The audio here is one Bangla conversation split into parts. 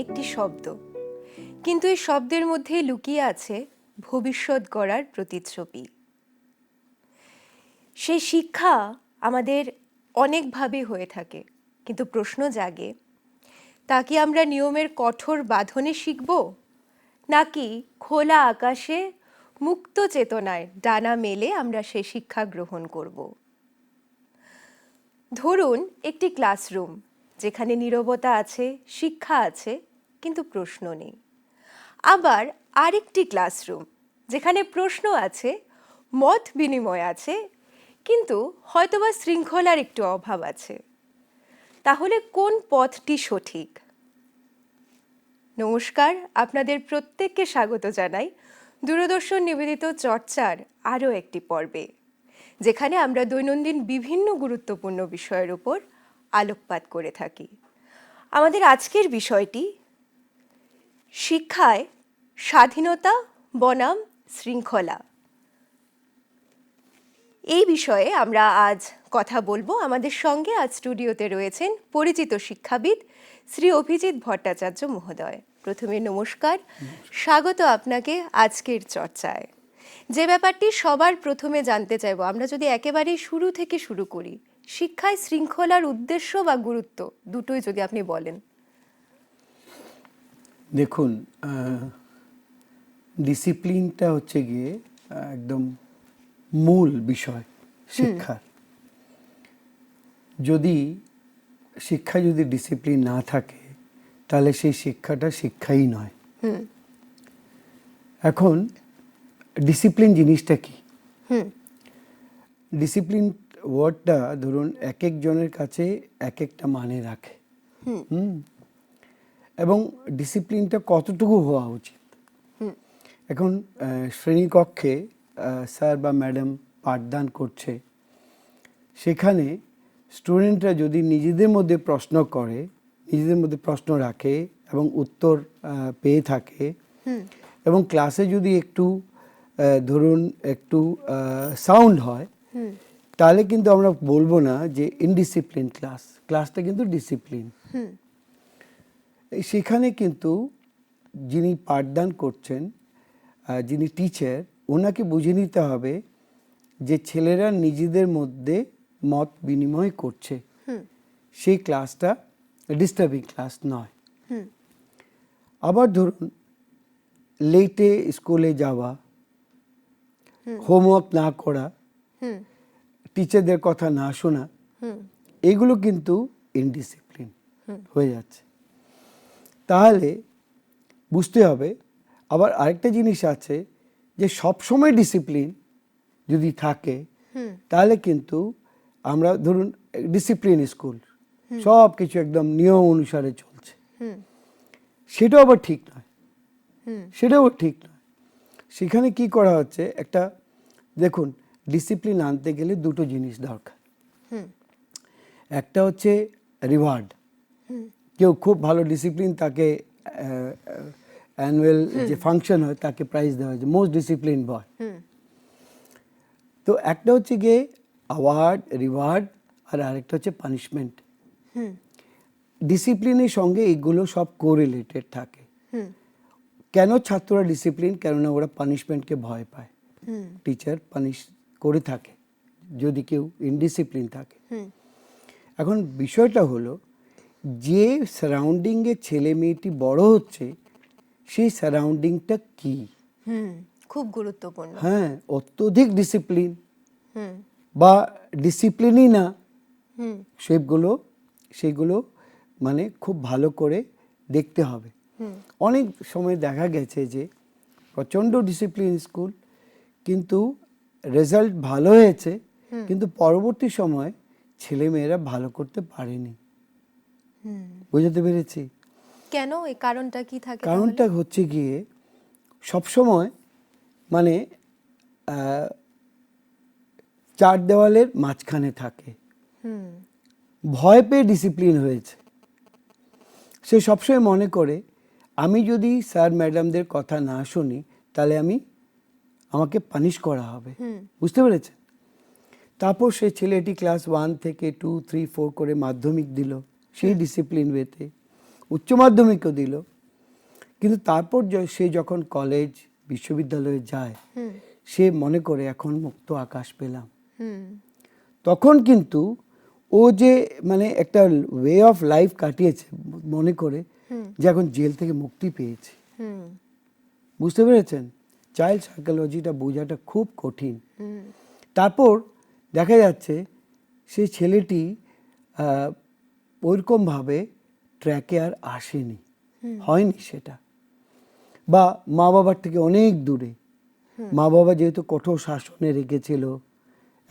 একটি শব্দ, কিন্তু এই শব্দের মধ্যে লুকিয়ে আছে ভবিষ্যৎ গড়ার প্রতিচ্ছবি। সেই শিক্ষা আমাদের অনেকভাবে হয়ে থাকে, কিন্তু প্রশ্ন জাগে, তা কি আমরা নিয়মের কঠোর বাঁধনে শিখব, নাকি খোলা আকাশে মুক্ত চেতনায় ডানা মেলে আমরা সে শিক্ষা গ্রহণ করব? ধরুন একটি ক্লাসরুম, যেখানে নীরবতা আছে, শিক্ষা আছে, কিন্তু প্রশ্ন নেই। আবার আরেকটি ক্লাসরুম, যেখানে প্রশ্ন আছে, মত বিনিময় আছে, কিন্তু হয়তোবা শৃঙ্খলার একটু অভাব আছে। তাহলে কোন পথটি সঠিক? নমস্কার, আপনাদের প্রত্যেককে স্বাগত জানাই দূরদর্শন নিবেদিত চর্চার আরও একটি পর্বে, যেখানে আমরা দৈনন্দিন বিভিন্ন গুরুত্বপূর্ণ বিষয়ের উপর আলোকপাত করে থাকি। আমাদের আজকের বিষয়টি শিক্ষায় স্বাধীনতা বনাম শৃঙ্খলা। এই বিষয়ে আমরা আজ কথা বলবো। আমাদের সঙ্গে আজ স্টুডিওতে রয়েছেন পরিচিত শিক্ষাবিদ শ্রী অভিজিৎ ভট্টাচার্য মহোদয়। প্রথমে নমস্কার, স্বাগত আপনাকে আজকের চর্চায়। যে ব্যাপারটি সবার প্রথমে জানতে চাইবো, আমরা যদি একেবারে শুরু থেকে শুরু করি, শিক্ষায় শৃঙ্খলার উদ্দেশ্য বা গুরুত্ব দুটোই যদি আপনি বলেন। দেখুন, ডিসিপ্লিনটা হচ্ছে গিয়ে একদম মূল বিষয় শিক্ষার। যদি শিক্ষায় যদি ডিসিপ্লিন না থাকে, তাহলে সেই শিক্ষাটা শিক্ষাই নয়। এখন ডিসিপ্লিন জিনিসটা কি? ডিসিপ্লিন ওয়ার্ডটা ধরুন এক একজনের কাছে এক একটা মানে রাখে। এবং ডিসিপ্লিনটা কতটুকু হওয়া উচিত? এখন শ্রেণীকক্ষে স্যার বা ম্যাডাম পাঠদান করছে, সেখানে স্টুডেন্টরা যদি নিজেদের মধ্যে প্রশ্ন করে, নিজেদের মধ্যে প্রশ্ন রাখে এবং উত্তর পেয়ে থাকে, এবং ক্লাসে যদি একটু ধরুন একটু সাউন্ড হয়, তাহলে কিন্তু আমরা বলবো না যে ইনডিসিপ্লিন ক্লাসটা কিন্তু ডিসিপ্লিন। সেখানে কিন্তু যিনি পাঠদান করছেন, যিনি টিচার, ওনাকে বুঝে নিতে হবে যে ছেলেরা নিজেদের মধ্যে মত বিনিময় করছে, সেই ক্লাসটা ডিস্টার্বিং ক্লাস নয়। আবার ধরুন লেটে স্কুলে যাওয়া, হোমওয়ার্ক না করা, টিচারদের কথা না শোনা, এগুলো কিন্তু ইনডিসিপ্লিন হয়ে যাচ্ছে। তাহলে বুঝতে হবে। আবার আরেকটা জিনিস আছে যে সবসময় ডিসিপ্লিন যদি থাকে, তাহলে কিন্তু আমরা ধরুন ডিসিপ্লিন স্কুল, সব কিছু একদম নিয়ম অনুসারে চলছে, সেটাও আবার ঠিক নয়। সেখানে কি করা হচ্ছে, একটা দেখুন, ডিসিপ্লিন আনতে গেলে দুটো জিনিস দরকার। একটা হচ্ছে রিওয়ার্ড। কেউ খুব ভালো ডিসিপ্লিন, তাকে অ্যানুয়াল যে ফাংশন হয় তাকে প্রাইজ দেওয়া হয়, মোস্ট ডিসিপ্লিন বয়। তো একটা হচ্ছে গিয়ে অ্যাওয়ার্ড, রিওয়ার্ড, আর আরেকটা হচ্ছে পানিশমেন্ট। ডিসিপ্লিনের সঙ্গে এগুলো সব কোরিলেটেড থাকে। কেন ছাত্ররা ডিসিপ্লিন? কেননা ওরা পানিশমেন্টকে ভয় পায়। টিচার পানিশ করে থাকে যদি কেউ ইনডিসিপ্লিন থাকে। এখন বিষয়টা হলো, যে সারাউন্ডিংয়ে ছেলে মেয়েটি বড় হচ্ছে, সেই সারাউন্ডিংটা কি? খুব গুরুত্বপূর্ণ। হ্যাঁ, অত্যধিক ডিসিপ্লিন বা ডিসিপ্লিনই না, সেগুলো মানে খুব ভালো করে দেখতে হবে। অনেক সময় দেখা গেছে যে প্রচণ্ড ডিসিপ্লিন স্কুল, কিন্তু রেজাল্ট ভালো হয়েছে, কিন্তু পরবর্তী সময় ছেলে মেয়েরা ভালো করতে পারেনি। বুঝতে পেরেছি? কেন? এই কারণটা কি থাকে? কারণটা হচ্ছে গিয়ে সবসময় মানে চার দেওয়ালের মাঝখানে থাকে, ভয় পেয়ে ডিসিপ্লিন হয়েছে। সে সবসময় মনে করে, আমি যদি স্যার ম্যাডামদের কথা না শুনি, তাহলে আমাকে পানিশ করা হবে। বুঝতে পেরেছেন? তারপর সে ছেলেটি ক্লাস 1 থেকে 2, 3, 4 করে মাধ্যমিক দিল সেই ডিসিপ্লিন ওয়েতে, উচ্চ মাধ্যমিকও দিল, কিন্তু তারপর সে যখন কলেজ বিশ্ববিদ্যালয়ে যায়, সে মনে করে এখন মুক্ত আকাশ পেলাম। তখন কিন্তু ও যে মানে একটা ওয়ে অফ লাইফ কাটিয়েছে, মনে করে যে এখন জেল থেকে মুক্তি পেয়েছে। বুঝতে পেরেছেন? চাইল্ড সাইকোলজিটা বোঝাটা খুব কঠিন। তারপর দেখা যাচ্ছে সেই ছেলেটি ওইরকমভাবে ট্র্যাকে আর আসেনি, হয়নি সেটা, বা মা বাবার থেকে অনেক দূরে। মা বাবা যেহেতু কঠোর শাসনে রেখেছিল,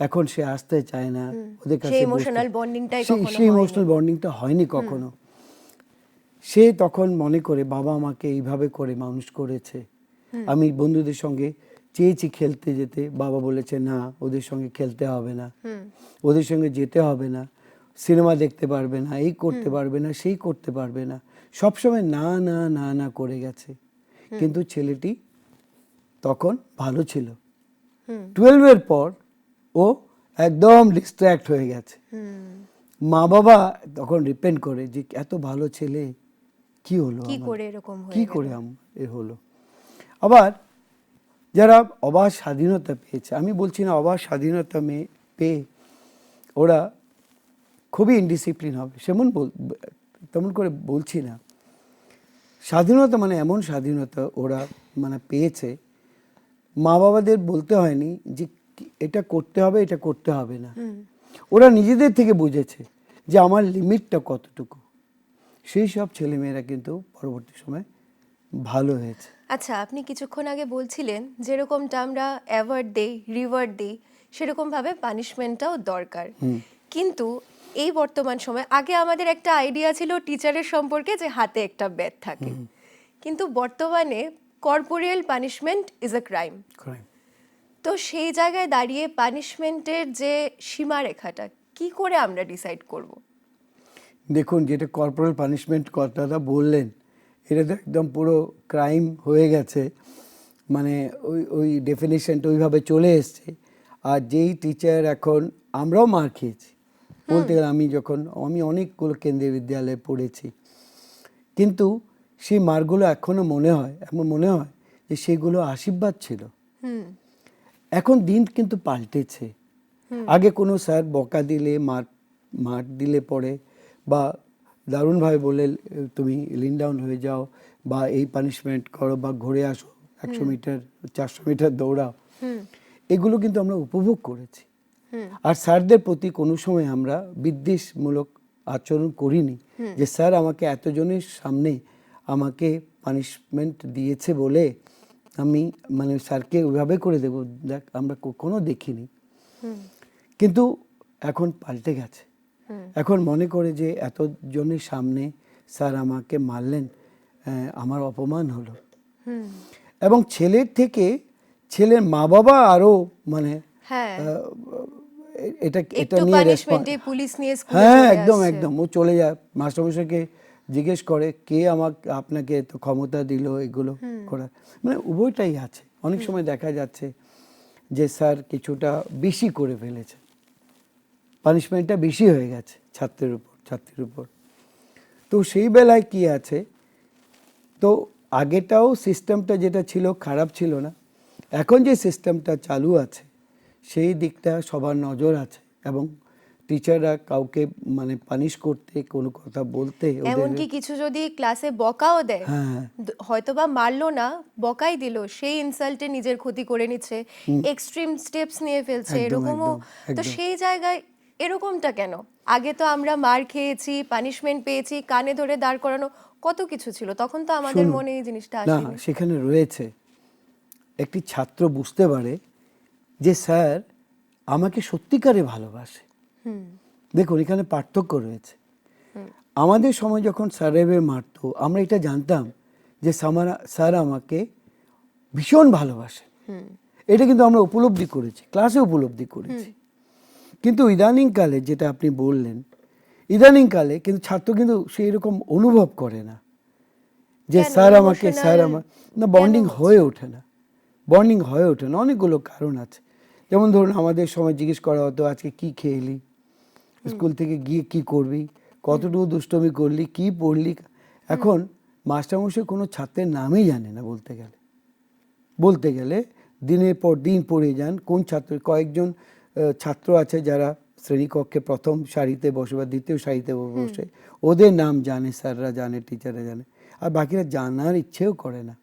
এখন সে আসতে চায় না ওদের কাছে। সেই ইমোশনাল বন্ডিংটাই কখনো সেই ইমোশনাল বন্ডিংটা হয়নি কখনো। সে তখন মনে করে বাবা আমাকে এইভাবে করে মানুষ করেছে, আমি বন্ধুদের সঙ্গে চেয়েছি খেলতে যেতে, বাবা বলেছে না, ওদের সঙ্গে খেলতে হবে না, ওদের সঙ্গে যেতে হবে না, সিনেমা দেখতে পারবে না, এই করতে পারবে না, সেই করতে পারবে না, সবসময় না না না না করে গেছে। কিন্তু ছেলেটি তখন ভালো ছিল। 12-এর পর ও একদম ডিস্ট্র্যাক্ট হয়ে গেছে। মা বাবা তখন রিপেন্ট করে যে এত ভালো ছেলে কি হলো, কি করে এরকম হয়ে কি করে এ হলো। আবার যারা অবাধ স্বাধীনতা পেয়েছে, আমি বলছি না অবাধ স্বাধীনতা পেয়ে ওরা খুবই ইনডিসিপ্লিন হবে, তেমন করে বলছি না। স্বাধীনতা মানে এমন স্বাধীনতা ওরা মানে পেয়েছে, মা বাবাদের বলতে হয়নি যে এটা করতে হবে, এটা করতে হবে না। ওরা নিজেদের থেকে বুঝেছে যে আমার লিমিটটা কতটুকু। সেই সব ছেলেমেয়েরা কিন্তু পরবর্তী সময় ভালো হয়েছে। আচ্ছা, আপনি কিছুক্ষণ আগে বলছিলেন যেরকমটা আমরা অ্যাওয়ার্ড দেই, রিওয়ার্ড দিই, সেরকমভাবে পানিশমেন্টটাও দরকার। কিন্তু এই বর্তমান সময়, আগে আমাদের একটা আইডিয়া ছিল টিচারের সম্পর্কে যে হাতে একটা ব্যাট থাকে, কিন্তু বর্তমানে corporeal punishment is a crime. তো সেই জায়গায় দাঁড়িয়ে পানিশমেন্টের যে সীমারেখাটা কি করে আমরা ডিসাইড করব? দেখুন, যেটা কর্পোরাল পানিশমেন্ট কথাটা বললেন, এটা তো একদম পুরো ক্রাইম হয়ে গেছে, মানে ওই ডেফিনেশনটা ওইভাবে চলে এসছে। আর যেই টিচার এখন, আমরাও মার খেয়েছি বলতে গেলে, আমি অনেকগুলো কেন্দ্রীয় বিদ্যালয়ে পড়েছি, কিন্তু সেই মারগুলো এখনো মনে হয় যে সেগুলো আশীর্বাদ ছিল। এখন দিন কিন্তু পাল্টেছে। আগে কোনো স্যার বকা দিলে, মার দিলে পরে, বা দারুণভাবে বলে তুমি লিন ডাউন হয়ে যাও, বা এই পানিশমেন্ট করো, বা ঘুরে আসো 100 মিটার 400 মিটার দৌড়াও, এগুলো কিন্তু আমরা উপভোগ করেছি। আর স্যারদের প্রতি কোনো সময় আমরা বিদ্বেষমূলক আচরণ করিনি, যে স্যার আমাকে এতজনের সামনে আমাকে পানিশমেন্ট দিয়েছে বলে আমি মানে স্যারকে ওইভাবে করে দেবো, দেখ আমরা কখনো দেখিনি। কিন্তু এখন পাল্টে গেছে। এখন মনে করে যে এতজনের সামনে স্যার আমাকে মারলেন, আমার অপমান হলো। এবং ছেলের থেকে ছেলের মা বাবা আরো মানে এটা নিয়ে রেসপন্স, হ্যাঁ একদম ও চলে যায়, মাস্টারমশাইকে জিজ্ঞেস করে কে আপনাকে তো ক্ষমতা দিল এগুলো করার, মানে উভয়টাই আছে। অনেক সময় দেখা যাচ্ছে যে স্যার কিছুটা বেশি করে ফেলেছে, পানিশমেন্টটা বেশি হয়ে গেছে ছাত্রের উপর। তো সেই বেলায় কি আছে, তো আগেটাও সিস্টেমটা যেটা ছিল খারাপ ছিল না, এখন যে সিস্টেমটা চালু আছে সেই দিকটা সবার নজর আছে, এবং টিচাররা কাউকে মানে পানিশ করতে, কোনো কথা বলতে, এমনকি কিছু যদি ক্লাসে বকাও দেয়, হয়তোবা মারলো না, বকাই দিল, সেই ইনসাল্টে নিজের ক্ষতি করে নিচ্ছে, এক্সট্রিম স্টেপস নিয়ে ফেলছে, এরকমও। তো সেই জায়গায় এরকমটা কেন? আগে তো আমরা মার খেয়েছি, পানিশমেন্ট পেয়েছি, কানে ধরে দাঁড় করানো, কত কিছু ছিল, তখন তো আমাদের মনে এই জিনিসটা আসেনি। না, সেখানে রয়েছে একটি ছাত্র বুঝতে পারে যে স্যার আমাকে সত্যিকারে ভালোবাসে। দেখুন, এখানে পার্থক্য রয়েছে। আমাদের সময় যখন স্যারেবে মারতো, আমরা এটা জানতাম যে স্যার আমাকে ভীষণ ভালোবাসে, এটা কিন্তু আমরা উপলব্ধি করেছি, ক্লাসে উপলব্ধি করেছি। কিন্তু ইদানিংকালে যেটা আপনি বললেন, ইদানিংকালে কিন্তু ছাত্র কিন্তু সেই রকম অনুভব করে না যে স্যার আমার না, বন্ডিং হয়ে ওঠে না, অনেকগুলো কারণ আছে। যেমন ধরুন, আমাদের সময় জিজ্ঞেস করা হতো আজকে কি খেলি, স্কুল থেকে গিয়ে কি করবি, কতটুকু দুষ্টমি করলি, কি পড়লি। এখন মাস্টারমশাই কোনো ছাত্রের নামই জানে না বলতে গেলে দিনের পর দিন পড়ে যান। কোন ছাত্র, কয়েকজন ছাত্র আছে যারা শ্রেণীকক্ষে প্রথম সারিতে বসে বা দ্বিতীয় সারিতে বসে, ওদের নাম জানে, স্যাররা জানে, টিচাররা জানে, আর বাকিরা জানার ইচ্ছেও করে না।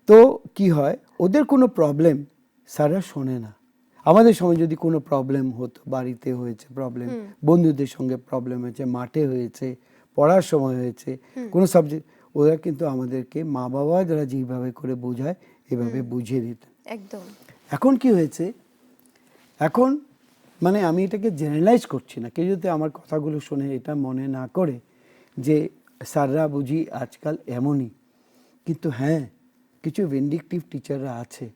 তো কি হয়, ওদের কোনো প্রবলেম স্যাররা শোনে না। আমাদের সময় যদি কোনো প্রবলেম হতো, বাড়িতে হয়েছে প্রবলেম, বন্ধুদের সঙ্গে প্রবলেম হয়েছে, মাঠে হয়েছে, পড়ার সময় হয়েছে, কোনো সাবজেক্ট, ওরা কিন্তু আমাদেরকে মা বাবা যারা যেভাবে করে বোঝায় এভাবে বুঝিয়ে দিতেন। একদম। এখন কি হয়েছে, এখন মানে আমি এটাকে জেনারেলাইজ করছি না, কেউ যদি আমার কথাগুলো শুনে এটা মনে না করে যে স্যাররা বুঝি আজকাল এমনই, কিন্তু হ্যাঁ কিছু ভিন্ডিকটিভ টিচাররা আছে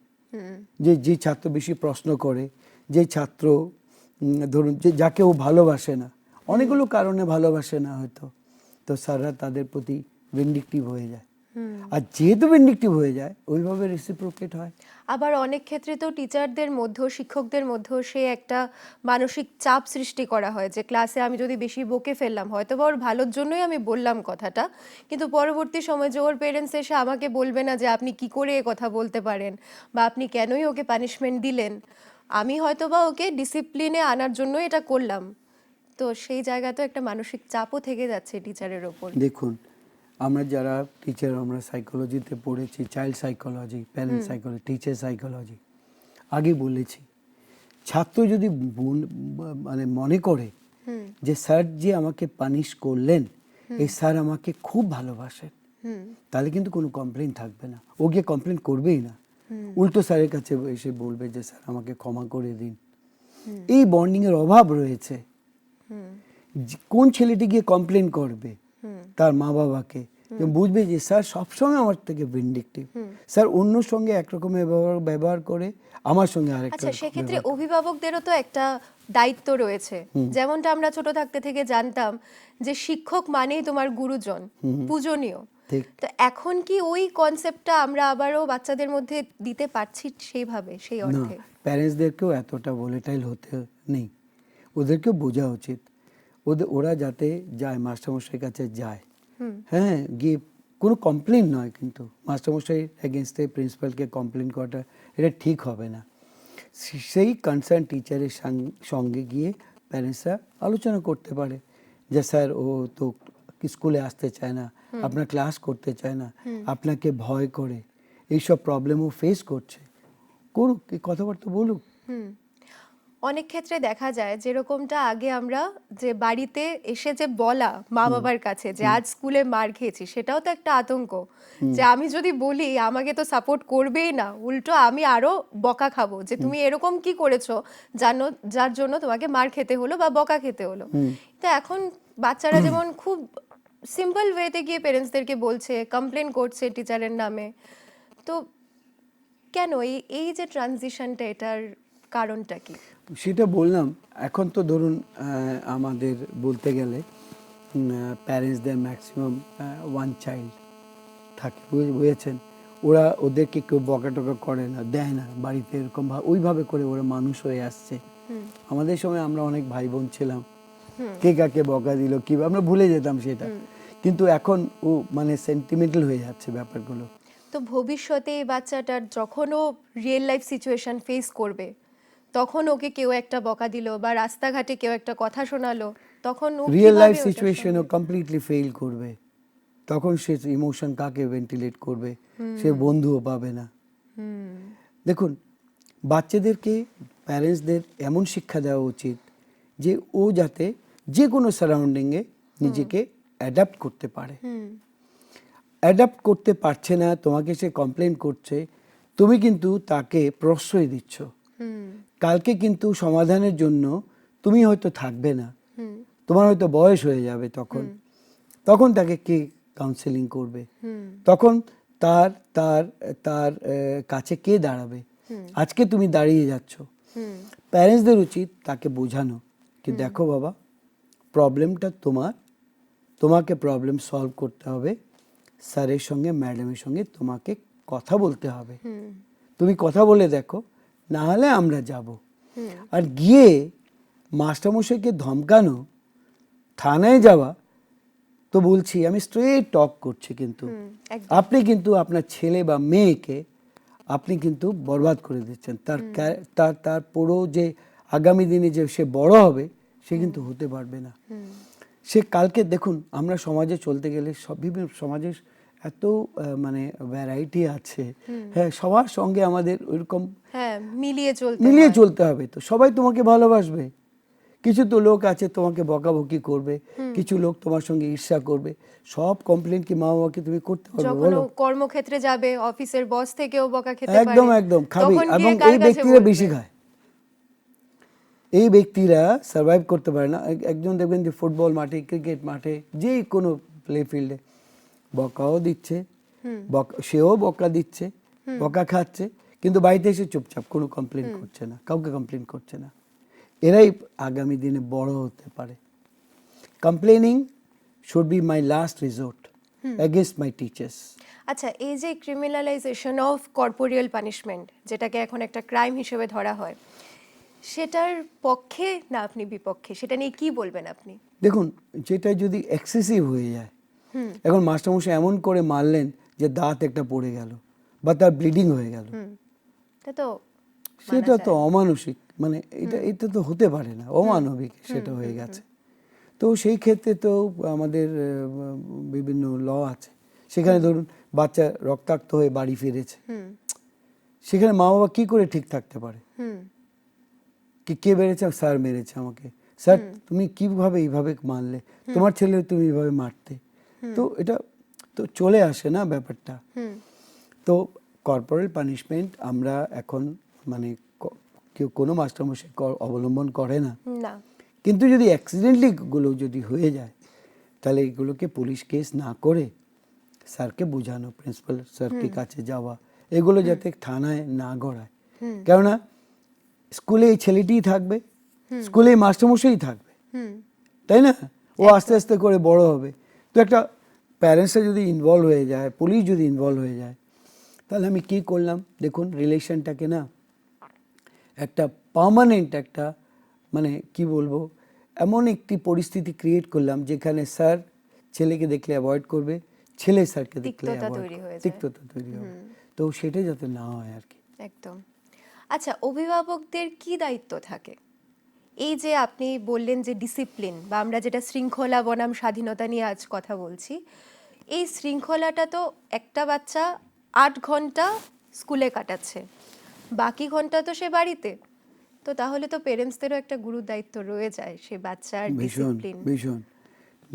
যে ছাত্র বেশি প্রশ্ন করে, যে ছাত্র ধরুন যে যাকে ও ভালোবাসে না, অনেকগুলো কারণে ভালোবাসে না হয়তো, তো স্যাররা তাদের প্রতি ভিন্ডিকটিভ হয়ে যায়। আর যেহেতু ভিন্ডিকটিভ হয়ে যায় ওইভাবে রেসিপ্রোকেট হয়। আবার অনেক ক্ষেত্রে তো টিচারদের মধ্যেও, শিক্ষকদের মধ্যেও সে একটা মানসিক চাপ সৃষ্টি করা হয় যে ক্লাসে আমি যদি বেশি বকে ফেললাম, হয়তো বা ওর ভালোর জন্যই আমি বললাম কথাটা, কিন্তু পরবর্তী সময় যে ওর পেরেন্টস এসে আমাকে বলবে না যে আপনি কি করে এ কথা বলতে পারেন বা আপনি কেনই ওকে পানিশমেন্ট দিলেন, আমি হয়তো বা ওকে ডিসিপ্লিনে আনার জন্য এটা করলাম। তো সেই জায়গায় তো একটা মানসিক চাপও থেকে যাচ্ছে টিচারের ওপর। দেখুন, আমরা যারা টিচার, আমরা সাইকোলজিতে পড়েছি, child psychology, parent psychology, teacher psychology, আগে বলেছি, ছাত্র যদি মানে মনে করে যে স্যার যে আমাকে পানিশ করলেন, এই স্যার আমাকে খুব ভালোবাসেন, তাহলে কিন্তু কোনো কমপ্লেন থাকবে না, ও গিয়ে কমপ্লেন করবেই না, উল্টো স্যারের কাছে এসে বলবে যে স্যার আমাকে ক্ষমা করে দিন। এই বন্ডিং এর অভাব রয়েছে। কোন ছেলেটি গিয়ে কমপ্লেন করবে তার মা বাবাকে, বুঝবে যে স্যার সবসময় আমার থেকে ভিন্ডিকটিভ, স্যার অন্যর সঙ্গে একরকমের ব্যবহার করে, আমার সঙ্গে আরেকটা। আচ্ছা, সেক্ষেত্রে অভিভাবকদেরও তো একটা দায়িত্ব রয়েছে। যেমনটা আমরা ছোট থাকতে থেকে জানতাম যে শিক্ষক মানেই তোমার গুরুজন, পূজনীয়। তো এখন কি ওই কনসেপ্টটা আমরা আবারও বাচ্চাদের মধ্যে দিতে পারছি সেইভাবে, সেই অর্থে? প্যারেন্টসদেরকেও এতটা ভোলেটাইল হতে নেই, ওদেরকেও বোঝা উচিত। ওরা যাতে যায়, মাস্টারমশাইয়ের কাছে যায়, হ্যাঁ, গিয়ে কোনো কমপ্লেন নয়, কিন্তু মাস্টারমশাই এগেনস্টে প্রিন্সিপালকে কমপ্লেন করাটা এটা ঠিক হবে না। সেই কনসার্ন টিচারের সঙ্গে গিয়ে প্যারেন্টসরা আলোচনা করতে পারে যে স্যার ও তো স্কুলে আসতে চায় না, আপনার ক্লাস করতে চায় না, আপনাকে ভয় করে, এইসব প্রবলেমও ফেস করছে, করুক, এই কথাবার্তা বলুক। অনেক ক্ষেত্রে দেখা যায় যেরকমটা আগে আমরা যে বাড়িতে এসে যে বলা মা বাবার কাছে যে আজ স্কুলে মার খেয়েছি, সেটাও তো একটা আতঙ্ক যে আমি যদি বলি আমাকে তো সাপোর্ট করবেই না, উল্টো আমি আরো বকা খাবো যে তুমি এরকম কি করেছো জানো, যার জন্য তোমাকে মার খেতে হলো বা বকা খেতে হলো। তো এখন বাচ্চারা যেমন খুব সিম্পল ওয়েতে গিয়ে পেরেন্টসদেরকে বলছে, কমপ্লেন করছে টিচারের নামে, তো কেন এই যে ট্রানজিশনটা, এটার কারণটা কি? সেটা বললাম, এখন তো ধরুন আমাদের বলতে গেলে প্যারেন্টসদের ম্যাক্সিমাম ওয়ান চাইল্ড থাকে, বুঝেছেন, ওরা ওদেরকে কেউ বকাটকা করে না, দেয় না বাড়িতে, এরকম ওইভাবে করে ওরা মানুষ হয়ে আসছে। আমাদের সময় আমরা অনেক ভাই বোন ছিলাম, কে কাকে বকা দিল কি আমরা ভুলে যেতাম সেটা, কিন্তু এখন ও মানে সেন্টিমেন্টাল হয়ে যাচ্ছে ব্যাপারগুলো। তো ভবিষ্যতে এই বাচ্চাটার যখন ও রিয়েল লাইফ সিচুয়েশন ফেস করবে, তখন ওকে কেউ একটা বকা দিল বা রাস্তাঘাটে কেউ একটা কথা শোনালো, তখন ও রিয়েল লাইফ সিচুয়েশন ও কমপ্লিটলি ফেল করবে, তখন সে ইমোশন কাকে ভেন্টিলেট করবে, সে বন্ধুও পাবে না। দেখুন, বাচ্চাদেরকে প্যারেন্টসদের এমন শিক্ষা দেওয়া উচিত যে ও যাতে যে কোনো সারাউন্ডিংয়ে নিজেকে অ্যাডাপ্ট করতে পারে। অ্যাডাপ্ট করতে পারছে না, তোমাকে সে কমপ্লেন করছে, তুমি কিন্তু তাকে প্রশ্রয় দিচ্ছ, কালকে কিন্তু সমাধানের জন্য তুমি হয়তো থাকবে না, তোমার হয়তো বয়স হয়ে যাবে, তখন তাকে কে কাউন্সেলিং করবে, তখন তার তার তার কাছে কে দাঁড়াবে? আজকে তুমি দাঁড়িয়ে যাচ্ছ। প্যারেন্টসদের উচিত তাকে বোঝানো কি দেখো বাবা, প্রবলেমটা তোমাকে প্রবলেম সলভ করতে হবে, স্যারের সঙ্গে ম্যাডামের সঙ্গে তোমাকে কথা বলতে হবে, তুমি কথা বলে দেখো, না হলে আমরা যাব। আর গিয়ে মাস্টারমশাইকে ধমকানো, থানায় যাওয়া, তো বলছি আমি স্ট্রেট টক করছি, কিন্তু একদম। আপনি কিন্তু আপনার ছেলে বা মেয়েকে আপনি কিন্তু বরবাদ করে দিচ্ছেন। তার তার পুরো যে আগামী দিনে যে সে বড় হবে সে কিন্তু হতে পারবে না। সে কালকে দেখুন, আমরা সমাজে চলতে গেলে বিভিন্ন সমাজের এত মানে ভ্যারাইটি আছে, হ্যাঁ, সবার সঙ্গে আমাদের ওইরকম হ্যাঁ, মিলিয়ে মিলিয়ে হয়। চলতে হবে। তো সবাই তোমাকে ভালোবাসবে, কিছু তো লোক আছে তোমাকে বকাবকি করবে, কিছু লোক তোমার সঙ্গে ঈর্ষা করবে। সব কমপ্লেন কি মা বাবাকে তুমি করতে পারবে যখন বলো? ও কর্মক্ষেত্রে যাবে, অফিসের বস থেকেও বকা খেতে পারে, একদম একদম খাবি। তখন এবং গিয়ে কার এই কাছে ব্যক্তিরা বলবে? বেশি খায়, এই ব্যক্তিরা সার্ভাইভ করতে পারে না। একজন দেখবেন যে ফুটবল মাঠে, ক্রিকেট মাঠে, যে কোনো প্লে ফিল্ডে বকাও দিচ্ছে, সেও বকা দিচ্ছে, বকা খাচ্ছে, কিন্তু বাড়িতে এসে চুপচাপ, কোনো কমপ্লেন করছে না, কাউকে কমপ্লেন করছে না। এরাই আগামী দিনে বড় হতে পারে। Complaining should be my last resort against my teachers. আচ্ছা, এই যে ক্রিমিনালাইজেশন অফ কর্পোরিয়াল পানিশমেন্ট, যেটাকে এখন একটা ক্রাইম হিসেবে ধরা হয়, সেটার পক্ষে না আপনি বিপক্ষে, সেটা নিয়ে কি বলবেন আপনি? দেখুন, যেটা যদি এক্সেসিভ হয়ে যায়, এখন মাস্টারমশাই এমন করে মারলেন যে দাঁত একটা পড়ে গেল বা তার ব্লিডিং হয়ে গেল, তা তো সেটা তো অমানসিক, মানে এটা তো হতে পারে না, অমানবিক সেটা হয়ে গেছে। তো সেই ক্ষেত্রে তো আমাদের বিভিন্ন ল আছে। সেখানে ধরুন বাচ্চা রক্তাক্ত হয়ে বাড়ি ফিরেছে, সেখানে মা বাবা কি করে ঠিক থাকতে পারে? কে মেরেছে? স্যার মেরেছে আমাকে। স্যার তুমি কিভাবে এইভাবে মারলে? তোমার ছেলে তুমি এইভাবে মারতে? তো এটা তো চলে আসে না ব্যাপারটা। তো কর্পোরাল পানিশমেন্ট আমরা এখন মানে কেউ কোনো মাস্টারমশাই অবলম্বন করে না। না। কিন্তু যদি অ্যাক্সিডেন্টলি গুলো যদি হয়ে যায়, তাহলে এগুলোকে পুলিশ কেস না করে স্যারকে বোঝানো, প্রিন্সিপাল স্যারকে কাছে যাওয়া, এগুলো যাতে থানায় না গড়ায়। কেননা স্কুলে এই ছেলেটিই থাকবে, স্কুলে এই মাস্টারমশাই থাকবে, তাই না? ও আস্তে আস্তে করে বড় হবে। তো একটা প্যারেন্টসরা যদি ইনভলভ হয়ে যায়, পুলিশ যদি ইনভলভ হয়ে যায়, তাহলে আমি কি করলাম দেখুন, রিলেশনটাকে না একটা পার্মানেন্ট একটা মানে কি বলবো, এমন একটি পরিস্থিতি ক্রিয়েট করলাম যেখানে স্যার ছেলেকে দেখলে অ্যাভয়েড করবে, ছেলে স্যারকে দেখলে তিক্ততা অ্যাভয়েড তৈরি হয়ে করবে, যায়। তিক্ততা তৈরি হবে। তো সেটা যাতে না হয় আর কি। একদম। আচ্ছা, অভিভাবকদের কি দায়িত্ব থাকে? এই যে আপনি বললেন যে ডিসিপ্লিন, বা আমরা যেটা শৃঙ্খলা বনাম স্বাধীনতা নিয়ে আজ কথা বলছি, এই শৃঙ্খলাটা তো একটা বাচ্চা 8 ঘন্টা স্কুলে কাটাচ্ছে, বাকি ঘন্টা তো সে বাড়িতে। তো তাহলে তো পেরেন্টসদেরও একটা গুরু দায়িত্ব রয়ে যায় সে বাচ্চার ভীষণ ডিসিপ্লিন। ভীষণ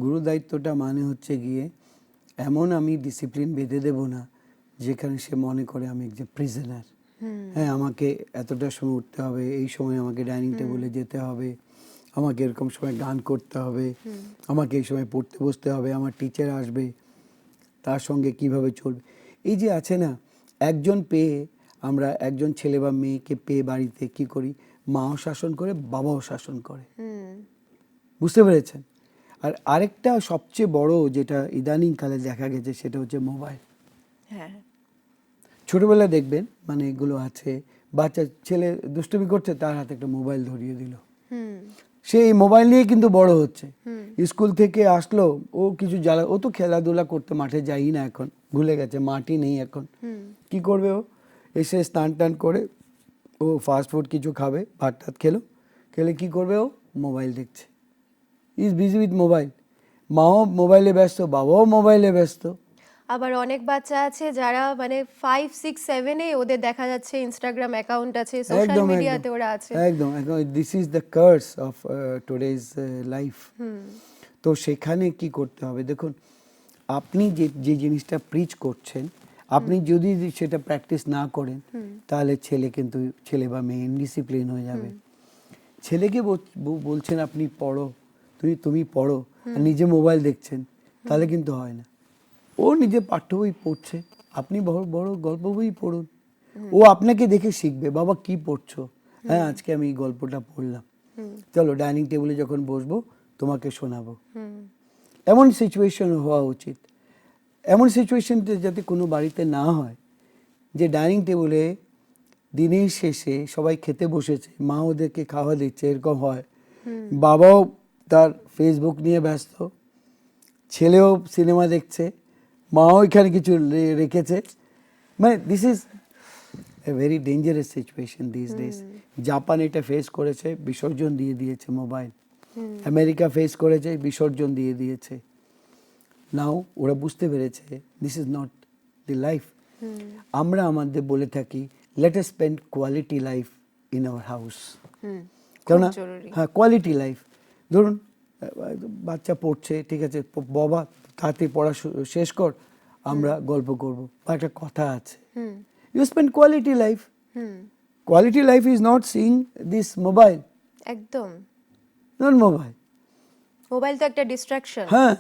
গুরু দায়িত্বটা মানে হচ্ছে গিয়ে এমন আমি ডিসিপ্লিন বেঁধে দেব না যেখানে সে মনে করে আমি একজন প্রিজনার। হ্যাঁ, আমাকে এতটা সময় উঠতে হবে, এই সময় আমাকে ডাইনিং টেবিলে যেতে হবে, আমাকে এরকম সময় গান করতে হবে, আমাকে এই সময় পড়তে বসতে হবে, আমার টিচার আসবে, তার সঙ্গে কিভাবে চলবে। এই যে আছে না, একজন পেয়ে আমরা একজন ছেলে বা মেয়েকে পেয়ে বাড়িতে কি করি, মাও শাসন করে, বাবাও শাসন করে। বুঝতে পেরেছেন? আর আরেকটা সবচেয়ে বড় যেটা ইদানিং কালে দেখা গেছে সেটা হচ্ছে মোবাইল। হ্যাঁ। ছোটবেলায় দেখবেন মানে এগুলো আছে, বাচ্চা ছেলে দুষ্টুমি করছে, তার হাতে একটা মোবাইল ধরিয়ে দিল, সে এই মোবাইল নিয়ে কিন্তু বড় হচ্ছে। স্কুল থেকে আসলো, ও কিছু ও তো খেলাধুলা করতে মাঠে যাই না এখন, ভুলে গেছে, মাঠই নেই এখন। কি করবে ও? এসে স্নান টান করে ও ফাস্ট ফুড কিছু খাবে, ভাত টাত খেলে কি করবে? ও মোবাইল দেখছে, ইজ বিজি উইথ মোবাইল। মাও মোবাইলে ব্যস্ত, বাবাও মোবাইলে ব্যস্ত। আবার অনেক বাচ্চা আছে যারা মানে 5, 6, 7-এ ওদের দেখা যাচ্ছে ইনস্টাগ্রাম অ্যাকাউন্ট আছে, সোশ্যাল মিডিয়াতে ওরা আছে। একদম this is the curse of today's life. তো সেখানে কি করতে হবে দেখুন, আপনি যে জিনিসটা প্রিচ করছেন, আপনি যদি সেটা প্র্যাকটিস না করেন, তাহলে ছেলে বা মেয়ে ইনডিসিপ্লিন হয়ে যাবে। ছেলেকে বলছেন আপনি পড়ো, তুমি পড়ো, আর নিজে মোবাইল দেখছেন, তাহলে কিন্তু হয় না। ও নিজে পাঠ্য বই পড়ছে, আপনি বড় বড় গল্প বই পড়ুন, ও আপনাকে দেখে শিখবে, বাবা কি পড়ছো? হ্যাঁ, আজকে আমি এই গল্পটা পড়লাম, চলো ডাইনিং টেবিলে যখন বসবো তোমাকে শোনাবো। এমন সিচুয়েশন হওয়া উচিত। এমন সিচুয়েশনটা যাতে কোনো বাড়িতে না হয় যে ডাইনিং টেবিলে দিনের শেষে সবাই খেতে বসেছে, মা ওদেরকে খাওয়া দিচ্ছে, এরকম হয়, বাবাও তার ফেসবুক নিয়ে ব্যস্ত, ছেলেও সিনেমা দেখছে, মাও এখানে কিছু রেখেছে। মানে this is a very dangerous situation this days. Japan এটা ফেস করেছে, বিসর্জন দিয়ে দিয়েছে মোবাইল। আমেরিকা ফেস করেছে, বিসর্জন দিয়ে দিয়েছে। নাও ওরা বুঝতে পেরেছে this is not the life. আমরা আমাদের বলে থাকি let us spend quality life in our house. কেননা হ্যাঁ, কোয়ালিটি লাইফ। ধরুন বাচ্চা পড়ছে, ঠিক আছে, বাবা তাড়াতাড়ি পড়া শেষ কর, আমরা গল্প করব, বা একটা কথা আছে। You spend quality life. Quality life is not seeing this mobile. একদম, নট মোবাইল। মোবাইল তো একটা ডিস্ট্রাকশন। হ্যাঁ,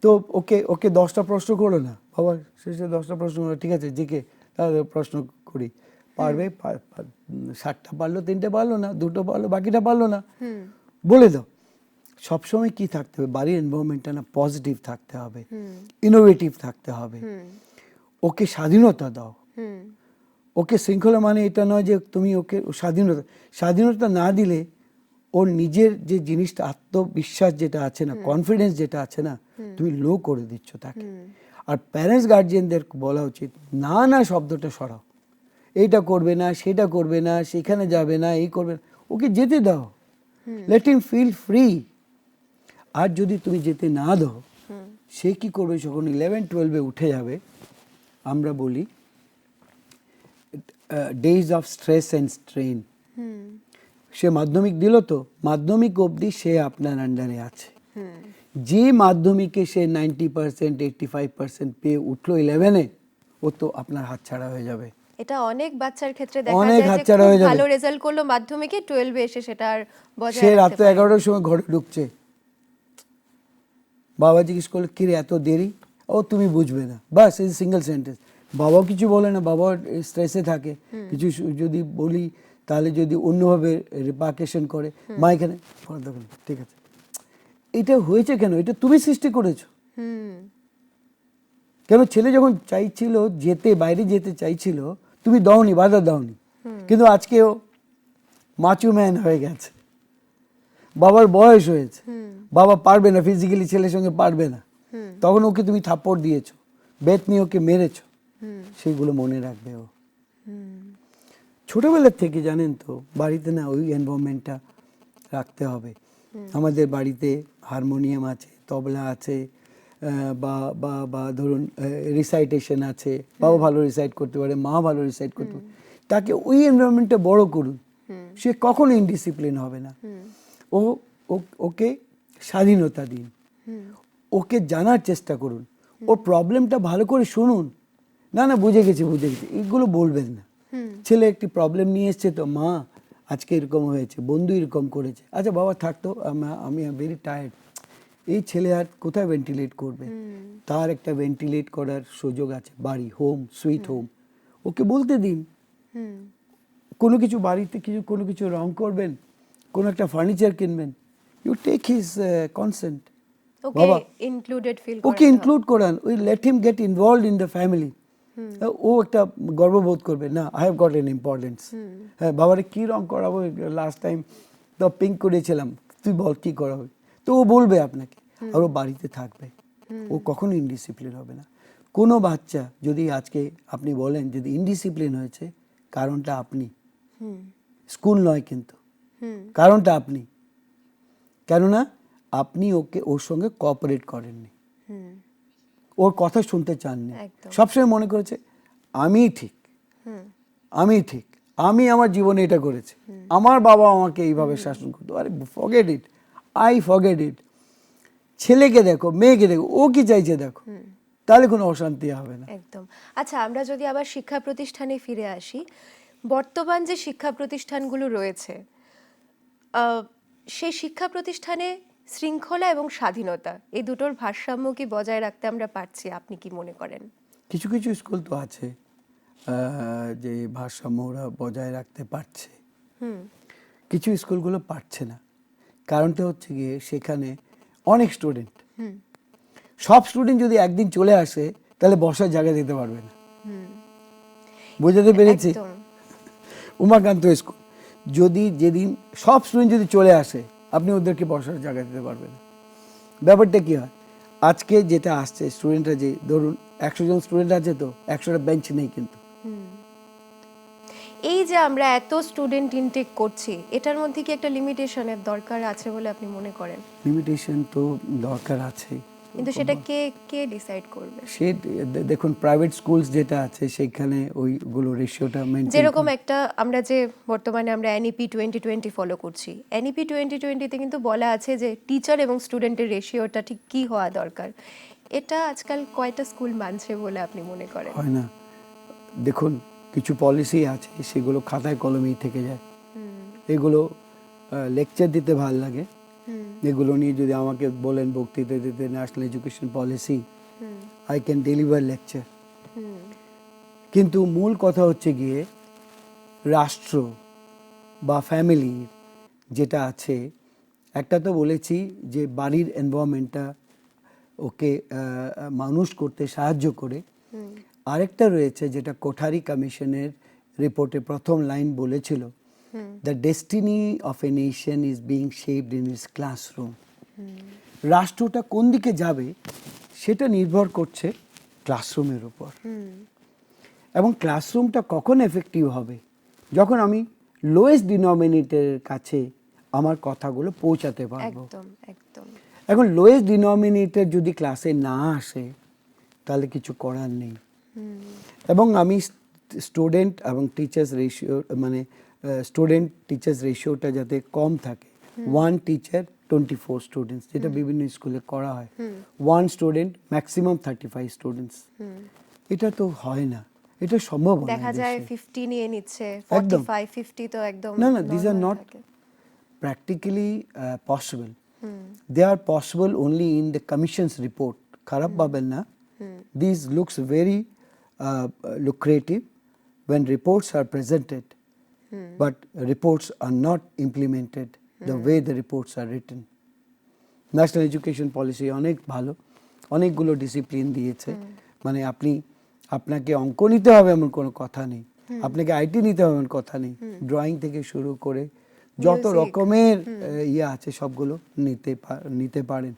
তো ওকে ওকে 10টা প্রশ্ন করো না, বাবা শেষে 10টা প্রশ্ন করো, ঠিক আছে জিকে তাহলে প্রশ্ন করি, পারবে 7টা পারলো, 3টে পারলো না, 2টো পারলো, বাকিটা পারলো না, বলে দাও। সবসময় কি থাকতে হবে, বাড়ির এনভায়রনমেন্টটা না পজিটিভ থাকতে হবে, ইনোভেটিভ থাকতে হবে। ওকে স্বাধীনতা দাও। ওকে শৃঙ্খলা মানে এটা নয় যে তুমি ওকে স্বাধীনতা না দিলে ওর নিজের যে জিনিসটা, আত্মবিশ্বাস যেটা আছে না, কনফিডেন্স যেটা আছে না, তুমি লো করে দিচ্ছ তাকে। আর প্যারেন্টস গার্জিয়ানদের বলা উচিত না না শব্দটা সরাও, এইটা করবে না, সেটা করবে না, সেখানে যাবে না, এই করবে না, ওকে যেতে দাও, লেট হিম ফিল ফ্রি। আর যদি তুমি যেতে না দাও, সে কি করবে, যখন 11-12 উঠে যাবে, আমরা বলি days of stress and strain. সে মাধ্যমিক দিল, তো মাধ্যমিক অবধি সে আপনার আন্ডারে আছে। যে মাধ্যমিকে সে 90%, 85% পেয়ে উঠলো 11-এ, ও তো আপনার হাতছাড়া হয়ে যাবে। এটা অনেক বাচ্চার ক্ষেত্রে দেখা অনেক যায় যে হাতছাড়া হয়ে খুব যাবে। ভালো রেজাল্ট করলো মাধ্যমিকে, 12 এসে সেটা আর বজায় সে রাখতে রাত পারেনি। 11টার সময় ঘরে ঢুকছে, বাবা জিজ্ঞেস করলো কি রে এত দেরি, ও তুমি বুঝবে না, বাস এই সিঙ্গেল সেন্টেন্স। বাবাও কিছু বলে না, বাবা স্ট্রেসে থাকে, কিছু যদি বলি তাহলে যদি অন্যভাবে রিপার্কেশন করে, মা এখানে ঠিক আছে। এটা হয়েছে কেন, এটা তুমি সৃষ্টি করেছো। কেন ছেলে যখন চাইছিল যেতে, বাইরে যেতে চাইছিল, তুমি দাওনি, বাধা দাওনি। কিন্তু আজকেও মাচু ম্যান হয়ে গেছে, বাবার বয়স হয়েছে, বাবা পারবে না, ফিজিক্যালি ছেলের সঙ্গে পারবে না, তখন ওকে তুমি থাপ্পড় দিয়েছো, বেত নিয়ে ওকে মেরেছো, সেগুলো মনে রাখবে ও। ছোটবেলার থেকে জানেন তো, বাড়িতে না ওই এনভায়রনমেন্টটা রাখতে হবে। আমাদের বাড়িতে হারমোনিয়াম আছে, তবলা আছে, বা বা বা ধরুন রিসাইটেশন আছে, বাবা ভালো রিসাইট করতে পারে, মা ভালো রিসাইট করতে পারে, তাকে ওই এনভায়রনমেন্টটা বড় করুন। সে কখনো ইনডিসিপ্লিন হবে না। ওকে স্বাধীনতা দিন, ওকে জানার চেষ্টা করুন, ওর প্রবলেমটা ভালো করে শুনুন। না না বুঝে গেছি এগুলো বলবেন না। ছেলে একটি প্রবলেম নিয়ে এসছে, তো মা আজকে এরকম হয়েছে, বন্ধু এরকম করেছে, আচ্ছা বাবা থাকতো, আমি ভেরি টায়ার্ড। এই ছেলে আর কোথায় ভেন্টিলেট করবে, তার একটা ভেন্টিলেট করার সুযোগ আছে, বাড়ি, হোম সুইট হোম। ওকে বলতে দিন, কোনো কিছু বাড়িতে কোনো কিছু রং করবেন, কোনো একটা ফার্নিচার কিনবেন, ইউ টেক হিজ কনসেন্ট। ওকে ইনক্লুডেড ফিল করাতে হবে। ওকে ইনক্লুড করান, we let him get involved in the family. ও একটা গর্ববোধ করবে, না I have got an importance. হ্যাঁ, বাবারে কি রং করাবো, লাস্ট টাইম তো পিঙ্ক করেছিলাম, তুই বল কি করাবো, তো ও বলবে আপনাকে, আর ও বাড়িতে থাকবে, ও কখনো ইনডিসিপ্লিন হবে না। কোনো বাচ্চা যদি আজকে আপনি বলেন যদি ইনডিসিপ্লিন হয়েছে, কারণটা আপনি, স্কুল নয়, কিন্তু কারণটা আপনি। কেননা আপনি ওর সঙ্গে কোঅপারেট করেননি, ওর কথা শুনতে চাননি, সবসময় মনে করেছে আমি ঠিক, আমি আমার জীবনে এটা করেছি, আমার বাবা আমাকে এইভাবে শাসন করতো। আরে forget it, I forget it. ছেলেকে দেখো, মেয়েকে দেখো, ও কি চাইছে দেখো, তাহলে কোনো অশান্তি হবে না। একদম। আচ্ছা, আমরা যদি আবার শিক্ষা প্রতিষ্ঠানে ফিরে আসি, বর্তমান যে শিক্ষা প্রতিষ্ঠানগুলো রয়েছে, সেই শিক্ষা প্রতিষ্ঠানে শৃঙ্খলা এবং স্বাধীনতা, এই দুটোর ভারসাম্য কি বজায় রাখতে আমরা পারছি, আপনি কি মনে করেন? কিছু কিছু স্কুল তো আছে যে ভারসাম্য ওরা বজায় রাখতে পারছে, কিছু স্কুলগুলো পারছে না। কারণটা হচ্ছে গিয়ে সেখানে অনেক স্টুডেন্ট, সব স্টুডেন্ট যদি একদিন চলে আসে তাহলে বসার জায়গা দিতে পারবে না। বোঝাতে পেরেছি? উমাকান্ত স্কুল যেদিন সব স্টুডেন্ট যদি চলে আসে, আপনি ওদেরকে বসার জায়গা দিতে পারবেন না। ব্যাপারটা কি হয়, আজকে যেটা আসছে স্টুডেন্টরা, যে ধরুন 100 জন স্টুডেন্ট আছে, তো 100টা বেঞ্চ নেই কিন্তু। এই যে আমরা এত স্টুডেন্ট ইনটেক করছি, এটার মধ্যে কি একটা লিমিটেশনের দরকার আছে বলে আপনি মনে করেন? লিমিটেশন তো দরকার আছে, কিন্তু সেটা কে কে ডিসাইড করবে? সে দেখুন প্রাইভেট স্কুলস যেটা আছে সেখানে ওইগুলো রেশিওটা মেনটেন, যেরকম একটা আমরা যে বর্তমানে আমরা এনইপি 2020 ফলো করছি, এনইপি 2020-তে কিন্তু বলা আছে যে টিচার এবং স্টুডেন্টের রেশিওটা ঠিক কি হওয়া দরকার। এটা আজকাল কয়টা স্কুল মানছে বলে আপনি মনে করেন? হয় না। দেখুন কিছু পলিসি আছে সেগুলো খাতায় কলমেই থেকে যায়, এগুলো লেকচার দিতে ভাল লাগে, এগুলো নিয়ে যদি আমাকে বলেন বক্তৃতা দিতে national education policy, I can deliver lecture. কিন্তু মূল কথা হচ্ছে গিয়ে রাষ্ট্র বা ফ্যামিলির যেটা আছে, একটা তো বলেছি যে বাড়ির এনভায়রনমেন্টটা ওকে মানুষ করতে সাহায্য করে, আরেকটা রয়েছে যেটা কোঠারি কমিশনের রিপোর্টে প্রথম লাইন বলেছিল, the destiny of a nation is being shaped in its classroom. রাষ্ট্রটা কোন দিকে যাবে সেটা নির্ভর করছে ক্লাসরুমের উপর। এবং ক্লাসরুমটা কখন এফেক্টিভ হবে, যখন আমি লোয়েস্ট ডিনোমিনেটরের কাছে আমার কথাগুলো পৌঁছাতে পারবো। একদম একদম। এখন লোয়েস্ট ডিনোমিনেটর যদি ক্লাসে না আসে তাহলে কিছু করার নেই। এবং আমি স্টুডেন্ট এবং টিচার্স রেশিও, মানে স্টুডেন্ট টিচার্স রেশিওটা যাতে কম থাকে, 1 টিচার 24 স্টুডেন্টস, যেটা বিভিন্ন স্কুলে করা হয়, 1 স্টুডেন্ট ম্যাক্সিমাম 35 স্টুডেন্টস, এটা তো হয় না, এটা সম্ভব না। দেখা যায় 50 নিয়ে নিচ্ছে, একদম। 45 50 তো একদম না না, these are normal not থাকে। practically possible. They are possible only in the commission's report. Kharab paben na. These looks very lucrative when reports are presented, but reports are not implemented the way the reports are written. National education policy অনেক ভালো, অনেকগুলো ডিসিপ্লিন দিয়েছে, মানে আপনাকে অঙ্ক নিতে হবে এমন কোনো কথা নেই, আপনাকে আইটি নিতে হবে এমন কথা নেই, ড্রয়িং থেকে শুরু করে যত রকমের ইয়ে আছে সবগুলো নিতে পারেন।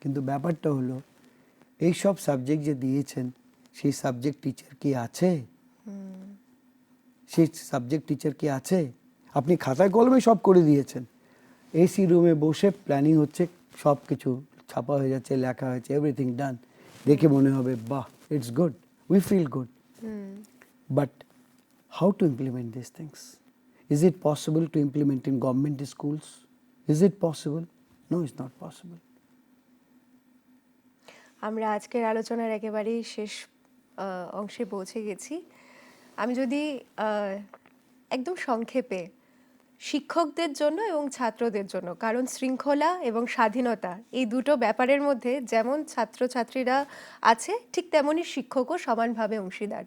কিন্তু ব্যাপারটা হলো এই সব সাবজেক্ট যে দিয়েছেন সেই সাবজেক্ট টিচার কি আছে? সেই সাবজেক্ট টিচার কি আছে? আপনি খাতায় কলমে সব করে দিয়েছেন, এসি রুমে বসে প্ল্যানিং হচ্ছে, সব কিছু ছাপা হয়ে যাচ্ছে, লেখা হয়েছে, এভরিথিং ডান, দেখে মনে হবে বাহ, it's good, we feel good, but how to implement this things? Is it possible to implement in government schools? Is it possible? No, it's not possible. আমরা আজকের আলোচনার একেবারেই শেষ অংশে পৌঁছে গেছি। আমি যদি একদম সংক্ষেপে শিক্ষকদের জন্য এবং ছাত্রদের জন্য, কারণ শৃঙ্খলা এবং স্বাধীনতা এই দুটো ব্যাপারের মধ্যে যেমন ছাত্রছাত্রীরা আছে ঠিক তেমনই শিক্ষকও সমানভাবে অংশীদার,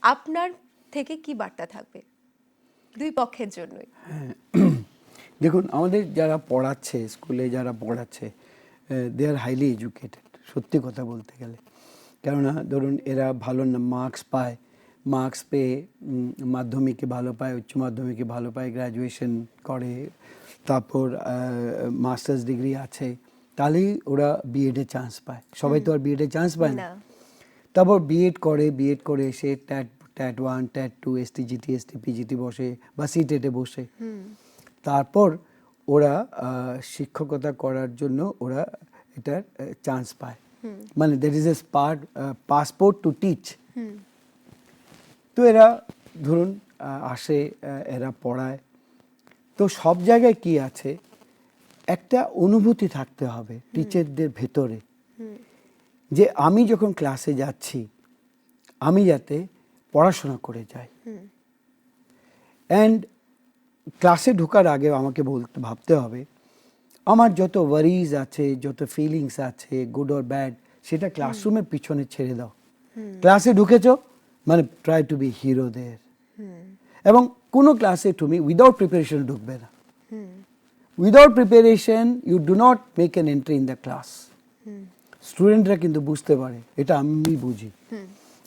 আপনার থেকে কি বার্তা থাকবে দুই পক্ষের জন্যই? দেখুন আমাদের যারা পড়াচ্ছে, স্কুলে যারা পড়াচ্ছে, দে আর হাইলি এডুকেটেড, সত্যি কথা বলতে গেলে। কেননা ধরুন এরা ভালো মার্কস পায়, মার্কস পেয়ে মাধ্যমিকে ভালো পায়, উচ্চ মাধ্যমিকে ভালো পায়, গ্র্যাজুয়েশন করে, তারপর মাস্টার্স ডিগ্রি আছে, তাহলেই ওরা বিএডে চান্স পায়। সবাই তো আর বিএডে চান্স পায় না। তারপর বিএড করে এসে ট্যাট 1 ট্যাট 2 এসটিজিটি পিজিটি বসে বা সিটেটে বসে, তারপর ওরা শিক্ষকতা করার জন্য ওরা এটার চান্স পায়, মানে that is a passport to teach. তো এরা ধরুন আসে, এরা পড়ায়, তো সব জায়গায় কি আছে, একটা অনুভূতি থাকতে হবে টিচারদের ভেতরে, যে আমি যখন ক্লাসে যাচ্ছি আমি যাতে পড়াশোনা করে যাই। অ্যান্ড ক্লাসে ঢোকার আগে আমাকে ভাবতে হবে আমার যত ওয়ারিজ আছে, যত ফিলিংস আছে, গুড অর ব্যাড, সেটা ক্লাসরুমের পিছনে ছেড়ে দাও। ক্লাসে ঢুকেছো মানে try to be hero there. এবং কোনো ক্লাসে তুমি উইদাউট প্রিপারেশন ঢুকবে না। Without preparation you do not make an entry in the class. স্টুডেন্টরা কিন্তু বুঝতে পারে, এটা আমি বুঝি।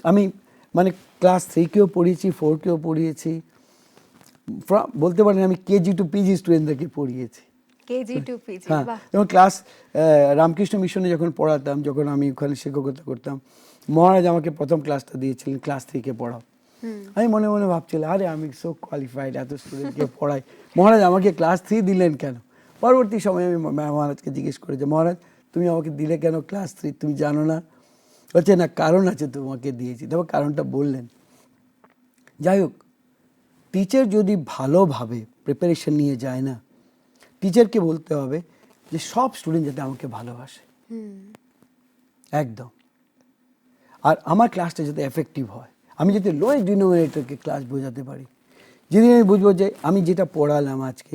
আমি মানে ক্লাস 3কেও পড়িয়েছি, 4কেও পড়িয়েছি, বলতে পারেন আমি কেজি টু পিজি স্টুডেন্টদেরকে পড়িয়েছি। কেজি টু পিজি, হ্যাঁ, বাহ। যেমন ক্লাস রামকৃষ্ণ মিশনে যখন পড়াতাম, যখন আমি ওখানে শিক্ষকতা করতাম, মহারাজ আমাকে প্রথম ক্লাসটা দিয়েছিলেন ক্লাস 3 কে পড়াও। আমি মনে মনে ভাবছিলাম, আরে আমি সো কোয়ালিফাইড, এত স্টুডেন্টকে পড়াই, মহারাজ আমাকে ক্লাস 3 দিলেন কেন? পরবর্তী সময়ে আমি মহারাজকে জিজ্ঞেস করেছি, মহারাজ তুমি আমাকে দিলে কেন ক্লাস 3, তুমি জানো না? বলছে না, কারণ আছে, তোমাকে দিয়েছি। তবে কারণটা বললেন। যাই হোক, টিচার যদি ভালোভাবে প্রিপারেশন নিয়ে যায় না, টিচারকে বলতে হবে যে সব স্টুডেন্ট যাতে আমাকে ভালোবাসে, একদম। আর আমার ক্লাসটা যাতে এফেক্টিভ হয়, আমি যাতে লোয়েস্ট ডিনোমিনেটরকে ক্লাস বোঝাতে পারি। যেদিন আমি বুঝবো যে আমি যেটা পড়ালাম আজকে,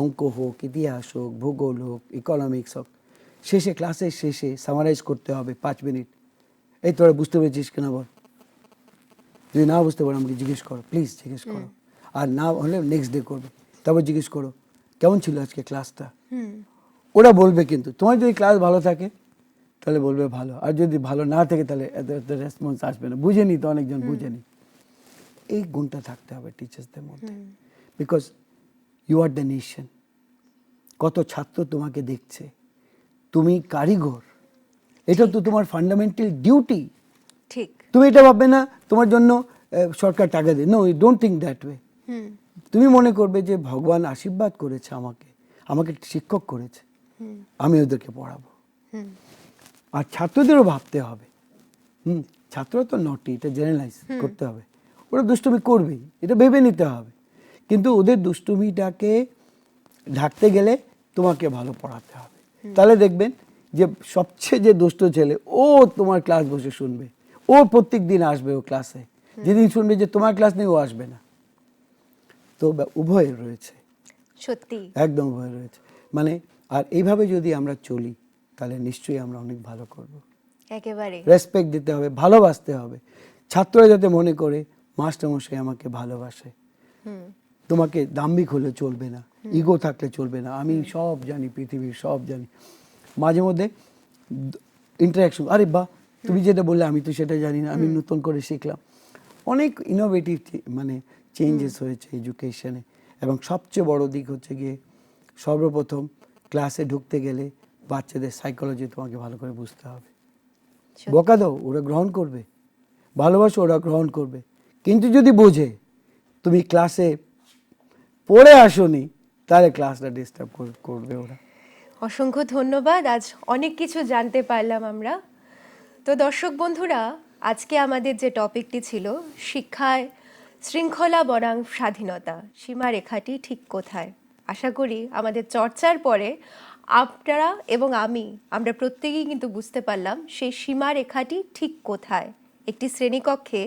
অঙ্ক হোক, ইতিহাস হোক, ভূগোল হোক, ইকোনমিক্স হোক, শেষে ক্লাসের শেষে সামারাইজ করতে হবে 5 মিনিট। এই তোরা বুঝতে পেরেছিস কিনা বল। যদি না বুঝতে পারো আমাকে জিজ্ঞেস করো, প্লিজ জিজ্ঞেস করো। আর না হলে নেক্সট ডে করবে, তারপর জিজ্ঞেস করো কেমন ছিল আজকে ক্লাসটা। ওরা বলবে, কিন্তু তোমার যদি ক্লাস ভালো থাকে তাহলে বলবে ভালো, আর যদি ভালো না থাকে তাহলে এত রেসপন্স আসবে না, বুঝেনি তো, অনেকজন বুঝেনি। এই গুণটা থাকতে হবে টিচার্সদের মধ্যে, because you are the nation. কত ছাত্র তোমাকে দেখছে, তুমি কারিগর, এটা তো তোমার ফান্ডামেন্টাল ডিউটি। ঠিক। তুমি এটা ভাববে না তোমার জন্য সরকার টাকা দেয়, no, don't think that way. তুমি মনে করবে যে ভগবান আশীর্বাদ করেছে আমাকে, আমাকে শিক্ষক করেছে, আমি ওদেরকে পড়াবো। আর ছাত্রদেরও ভাবতে হবে, ছাত্ররা তো নটি, এটা জেনারেলাইজ করতে হবে। ওরা দুষ্টুমি করবেই, এটা ভেবে নিতে হবে, কিন্তু ওদের দুষ্টুমিটাকে ঢাকতে গেলে তোমাকে ভালো পড়াতে হবে। তাহলে দেখবেন যে সবচেয়ে যে দুষ্ট ছেলে, ও তোমার ক্লাস বসে শুনবে, ও প্রত্যেক দিন আসবে ও ক্লাসে। যেদিন শুনবে যে তোমার ক্লাস নেই, ও আসবে না। তো উভয় রয়েছে, সত্যি একদম উভয় রয়েছে। মানে আর এইভাবে যদি আমরা চলি তাহলে নিশ্চয়ই আমরা অনেক ভালো করব। একেবারে রেসপেক্ট দিতে হবে, ভালোবাসতে হবে। ছাত্ররা যাতে মনে করে মাস্টারমশাই আমাকে ভালোবাসে। তোমাকে দাম্ভিক হলে চলবে না, ইগো থাকলে চলবে না, আমি সব জানি, পৃথিবীর সব জানি। মাঝে মধ্যে ইন্টারাকশন, আরে বাহ, তুমি যেটা বললে আমি তো সেটা জানি না, আমি নতুন করে শিখলাম। অনেক ইনোভেটিভ মানে চেঞ্জেস হয়েছে এডুকেশনে। এবং সবচেয়ে বড় দিক হচ্ছে গিয়ে, সর্বপ্রথম ক্লাসে ঢুকতে গেলে বাচ্চাদের সাইকোলজি তোমাকে ভালো করে বুঝতে হবে। বকা দাও, ওরা গ্রহণ করবে, ভালোবাসো, ওরা গ্রহণ করবে। কিন্তু যদি বোঝে তুমি ক্লাসে পড়ে আসোনি, তাহলে ক্লাসটা ডিস্টার্ব করবে ওরা। অসংখ্য ধন্যবাদ, আজ অনেক কিছু জানতে পারলাম আমরা। তো দর্শক বন্ধুরা, আজকে আমাদের যে টপিকটি ছিল, শিক্ষায় শৃঙ্খলা বনাম স্বাধীনতা, সীমারেখাটি ঠিক কোথায়। আশা করি আমাদের চর্চার পরে আপনারা এবং আমরা প্রত্যেকেই কিন্তু বুঝতে পারলাম সেই সীমারেখাটি ঠিক কোথায়। একটি শ্রেণীকক্ষে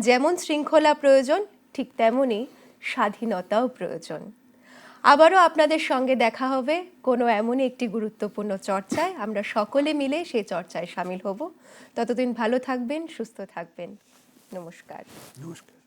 যেমন শৃঙ্খলা প্রয়োজন, ঠিক তেমনই স্বাধীনতাও প্রয়োজন। আবারও আপনাদের সঙ্গে দেখা হবে কোনো এমনই একটি গুরুত্বপূর্ণ চর্চায়। আমরা সকলে মিলে সেই চর্চায় সামিল হব। ততদিন ভালো থাকবেন, সুস্থ থাকবেন। নমস্কার। নমস্কার।